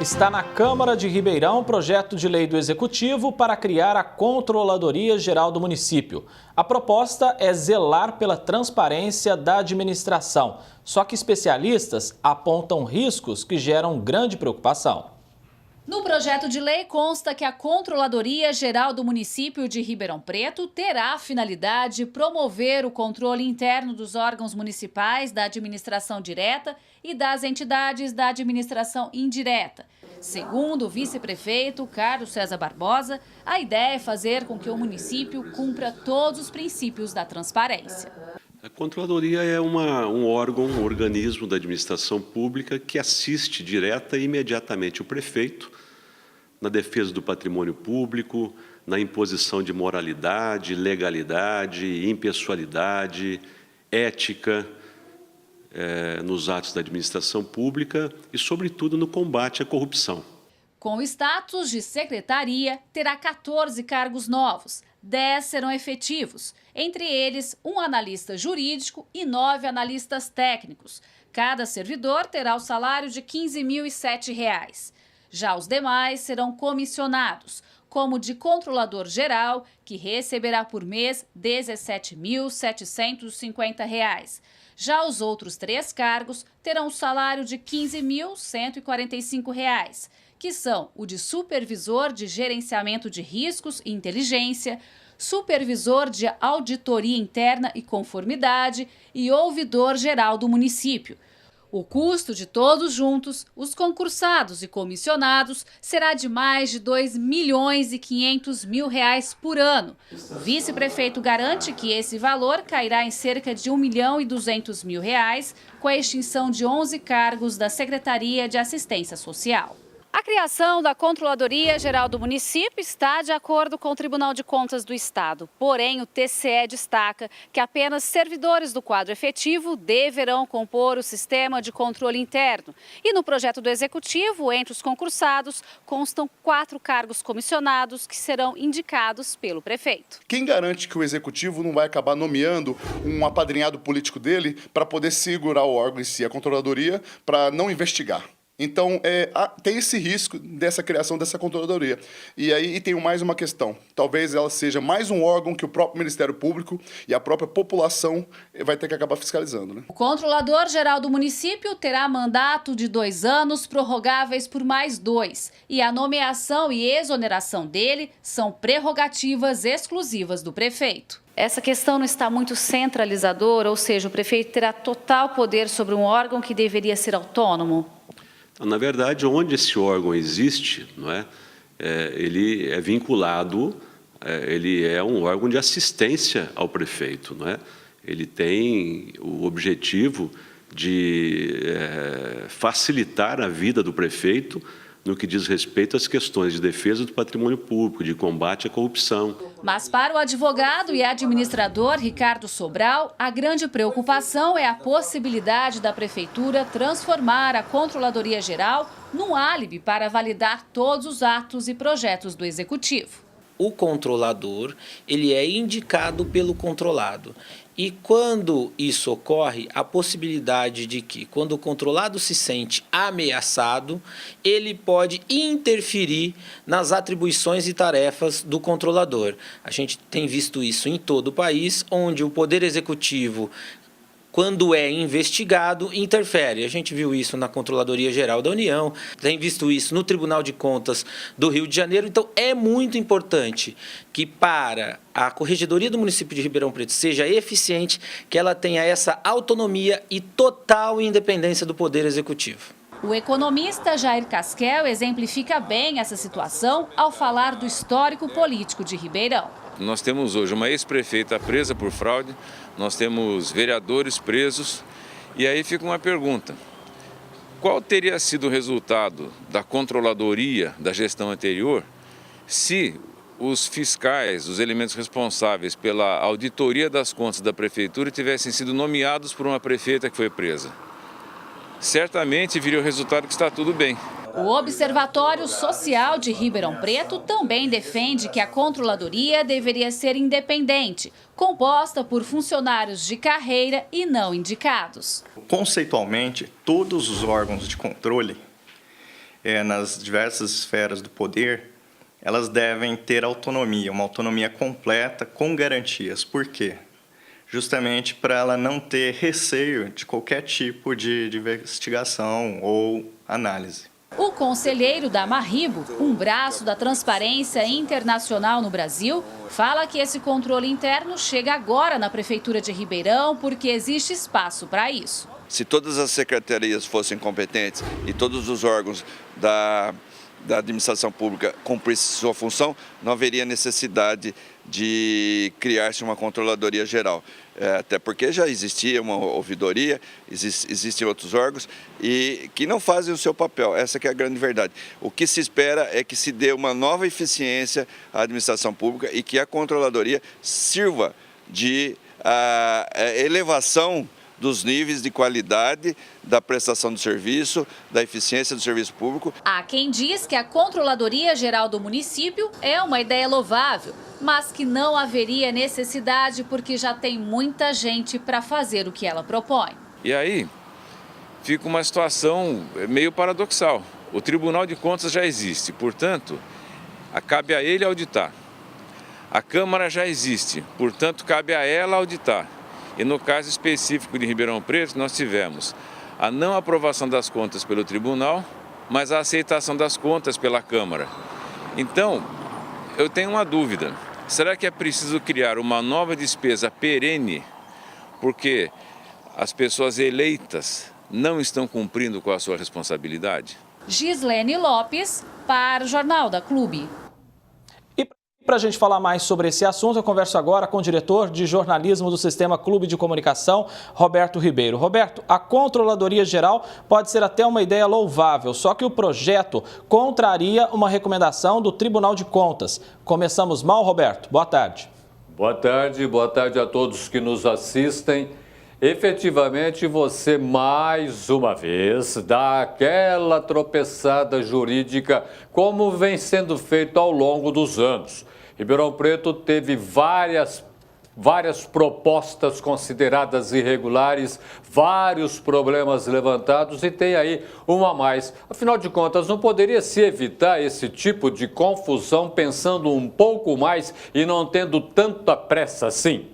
Está na Câmara de Ribeirão o projeto de lei do Executivo para criar a Controladoria Geral do Município. A proposta é zelar pela transparência da administração, só que especialistas apontam riscos que geram grande preocupação. No projeto de lei consta que a Controladoria Geral do Município de Ribeirão Preto terá a finalidade de promover o controle interno dos órgãos municipais, da administração direta e das entidades da administração indireta. Segundo o vice-prefeito Carlos César Barbosa, a ideia é fazer com que o município cumpra todos os princípios da transparência. A Controladoria é um órgão, um organismo da administração pública que assiste direta e imediatamente o prefeito na defesa do patrimônio público, na imposição de moralidade, legalidade, impessoalidade, ética nos atos da administração pública e, sobretudo, no combate à corrupção. Com o status de secretaria, terá 14 cargos novos. 10 serão efetivos, entre eles um analista jurídico e 9 analistas técnicos. Cada servidor terá o salário de R$ 15.007. Já os demais serão comissionados, como de controlador geral, que receberá por mês R$ 17.750. Já os outros 3 cargos terão o salário de R$ 15.145, que são o de supervisor de gerenciamento de riscos e inteligência, supervisor de auditoria interna e conformidade e ouvidor geral do município. O custo de todos juntos, os concursados e comissionados, será de mais de R$ 2.500.000 por ano. O vice-prefeito garante que esse valor cairá em cerca de R$ 1.200.000 com a extinção de 11 cargos da Secretaria de Assistência Social. A criação da Controladoria Geral do Município está de acordo com o Tribunal de Contas do Estado. Porém, o TCE destaca que apenas servidores do quadro efetivo deverão compor o sistema de controle interno. E no projeto do Executivo, entre os concursados, constam 4 cargos comissionados que serão indicados pelo prefeito. Quem garante que o Executivo não vai acabar nomeando um apadrinhado político dele para poder segurar o órgão em si, a Controladoria, para não investigar? Então, tem esse risco dessa criação dessa controladoria. E aí tem mais uma questão. Talvez ela seja mais um órgão que o próprio Ministério Público e a própria população vai ter que acabar fiscalizando, né? O Controlador Geral do Município terá mandato de 2 anos, prorrogáveis por mais 2. E a nomeação e exoneração dele são prerrogativas exclusivas do prefeito. Essa questão não está muito centralizadora, ou seja, o prefeito terá total poder sobre um órgão que deveria ser autônomo? Na verdade, onde esse órgão existe, não é? Ele é vinculado, ele é um órgão de assistência ao prefeito, não é? Ele tem o objetivo de facilitar a vida do prefeito no que diz respeito às questões de defesa do patrimônio público, de combate à corrupção. Mas para o advogado e administrador Ricardo Sobral, a grande preocupação é a possibilidade da Prefeitura transformar a Controladoria Geral num álibi para validar todos os atos e projetos do Executivo. O controlador, ele é indicado pelo controlado. E quando isso ocorre, a possibilidade de que, quando o controlado se sente ameaçado, ele pode interferir nas atribuições e tarefas do controlador. A gente tem visto isso em todo o país, onde o Poder Executivo, quando é investigado, interfere. A gente viu isso na Controladoria Geral da União, tem visto isso no Tribunal de Contas do Rio de Janeiro. Então, é muito importante que, para a Corregedoria do município de Ribeirão Preto seja eficiente, que ela tenha essa autonomia e total independência do Poder Executivo. O economista Jair Casquel exemplifica bem essa situação ao falar do histórico político de Ribeirão. Nós temos hoje uma ex-prefeita presa por fraude, nós temos vereadores presos, e aí fica uma pergunta: qual teria sido o resultado da controladoria da gestão anterior se os fiscais, os elementos responsáveis pela auditoria das contas da prefeitura tivessem sido nomeados por uma prefeita que foi presa? Certamente viria o resultado que está tudo bem. O Observatório Social de Ribeirão Preto também defende que a controladoria deveria ser independente, composta por funcionários de carreira e não indicados. Conceitualmente, todos os órgãos de controle, nas diversas esferas do poder, elas devem ter autonomia, uma autonomia completa, com garantias. Por quê? Justamente para ela não ter receio de qualquer tipo de investigação ou análise. O conselheiro da Marribo, um braço da Transparência Internacional no Brasil, fala que esse controle interno chega agora na Prefeitura de Ribeirão porque existe espaço para isso. Se todas as secretarias fossem competentes e todos os órgãos da administração pública cumprissem sua função, não haveria necessidade de criar-se uma controladoria geral. Até porque já existia uma ouvidoria, existem outros órgãos e que não fazem o seu papel. Essa que é a grande verdade. O que se espera é que se dê uma nova eficiência à administração pública e que a controladoria sirva de elevação dos níveis de qualidade da prestação do serviço, da eficiência do serviço público. Há quem diz que a Controladoria Geral do município é uma ideia louvável, mas que não haveria necessidade porque já tem muita gente para fazer o que ela propõe. E aí fica uma situação meio paradoxal. O Tribunal de Contas já existe, portanto, cabe a ele auditar. A Câmara já existe, portanto, cabe a ela auditar. E no caso específico de Ribeirão Preto, nós tivemos a não aprovação das contas pelo tribunal, mas a aceitação das contas pela Câmara. Então, eu tenho uma dúvida. Será que é preciso criar uma nova despesa perene? Porque as pessoas eleitas não estão cumprindo com a sua responsabilidade? Gislene Lopes, para o Jornal da Clube. Para a gente falar mais sobre esse assunto, eu converso agora com o diretor de jornalismo do Sistema Clube de Comunicação, Roberto Ribeiro. Roberto, a Controladoria Geral pode ser até uma ideia louvável, só que o projeto contraria uma recomendação do Tribunal de Contas. Começamos mal, Roberto? Boa tarde. Boa tarde a todos que nos assistem. Efetivamente, você mais uma vez dá aquela tropeçada jurídica como vem sendo feito ao longo dos anos. Ribeirão Preto teve várias propostas consideradas irregulares, vários problemas levantados e tem aí uma a mais. Afinal de contas, não poderia se evitar esse tipo de confusão pensando um pouco mais e não tendo tanta pressa assim?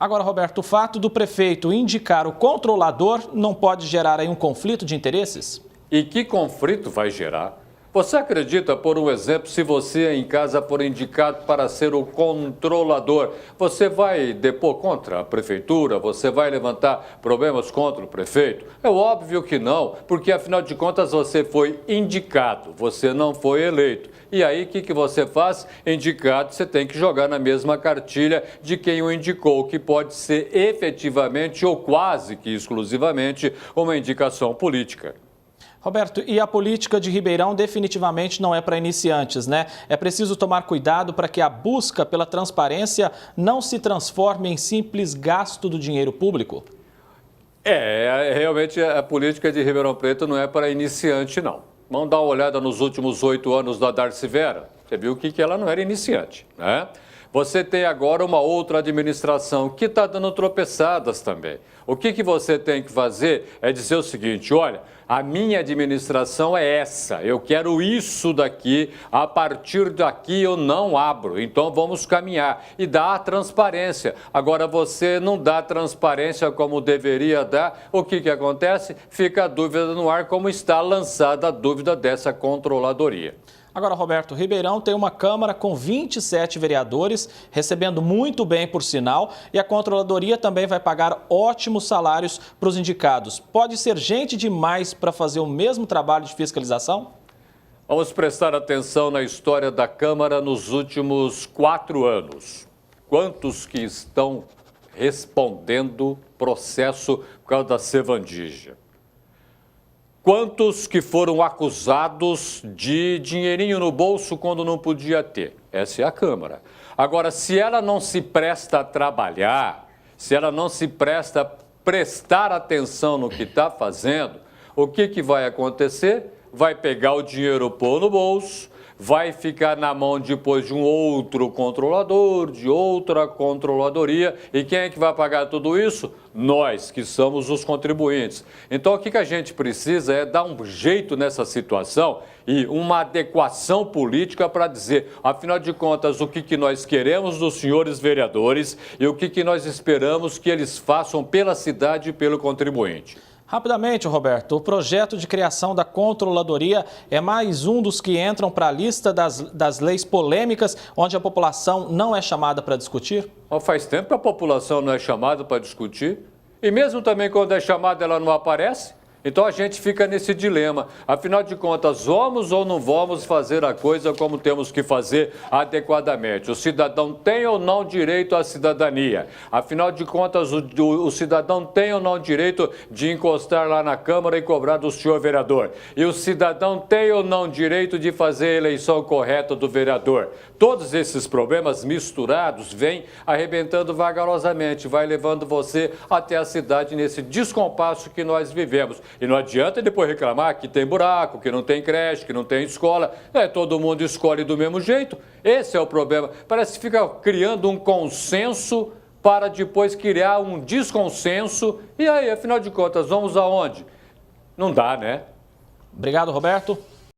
Agora, Roberto, o fato do prefeito indicar o controlador não pode gerar aí um conflito de interesses? E que conflito vai gerar? Você acredita, por um exemplo, se você em casa for indicado para ser o controlador, você vai depor contra a prefeitura? Você vai levantar problemas contra o prefeito? É óbvio que não, porque afinal de contas você foi indicado, você não foi eleito. E aí, o que você faz? Indicado, você tem que jogar na mesma cartilha de quem o indicou, que pode ser efetivamente ou quase que exclusivamente uma indicação política. Roberto, e a política de Ribeirão definitivamente não é para iniciantes, né? É preciso tomar cuidado para que a busca pela transparência não se transforme em simples gasto do dinheiro público? Realmente a política de Ribeirão Preto não é para iniciante, não. Vamos dar uma olhada nos últimos 8 anos da Darcy Vera. Você viu que ela não era iniciante, né? Você tem agora uma outra administração que está dando tropeçadas também. O que você tem que fazer é dizer o seguinte, olha, a minha administração é essa, eu quero isso daqui, a partir daqui eu não abro, então vamos caminhar e dá a transparência. Agora você não dá transparência como deveria dar, o que acontece? Fica a dúvida no ar como está lançada a dúvida dessa controladoria. Agora, Roberto, Ribeirão tem uma Câmara com 27 vereadores, recebendo muito bem, por sinal, e a Controladoria também vai pagar ótimos salários para os indicados. Pode ser gente demais para fazer o mesmo trabalho de fiscalização? Vamos prestar atenção na história da Câmara nos últimos 4 anos. Quantos que estão respondendo processo por causa da Sevandija? Quantos que foram acusados de dinheirinho no bolso quando não podia ter? Essa é a Câmara. Agora, se ela não se presta a trabalhar, se ela não se presta a prestar atenção no que está fazendo, o que vai acontecer? Vai pegar o dinheiro, pôr no bolso, vai ficar na mão depois de um outro controlador, de outra controladoria. E quem é que vai pagar tudo isso? Nós, que somos os contribuintes. Então, o que a gente precisa é dar um jeito nessa situação e uma adequação política para dizer, afinal de contas, o que nós queremos dos senhores vereadores e o que nós esperamos que eles façam pela cidade e pelo contribuinte. Rapidamente, Roberto, o projeto de criação da controladoria é mais um dos que entram para a lista das leis polêmicas, onde a população não é chamada para discutir? Faz tempo que a população não é chamada para discutir. E mesmo também quando é chamada, ela não aparece. Então a gente fica nesse dilema. Afinal de contas, vamos ou não vamos fazer a coisa como temos que fazer adequadamente? O cidadão tem ou não direito à cidadania? Afinal de contas, o cidadão tem ou não direito de encostar lá na Câmara e cobrar do senhor vereador? E o cidadão tem ou não direito de fazer a eleição correta do vereador? Todos esses problemas misturados vêm arrebentando vagarosamente, vai levando você até a cidade nesse descompasso que nós vivemos. E não adianta depois reclamar que tem buraco, que não tem creche, que não tem escola. Todo mundo escolhe do mesmo jeito. Esse é o problema. Parece que fica criando um consenso para depois criar um desconsenso. E aí, afinal de contas, vamos aonde? Não dá, né? Obrigado, Roberto.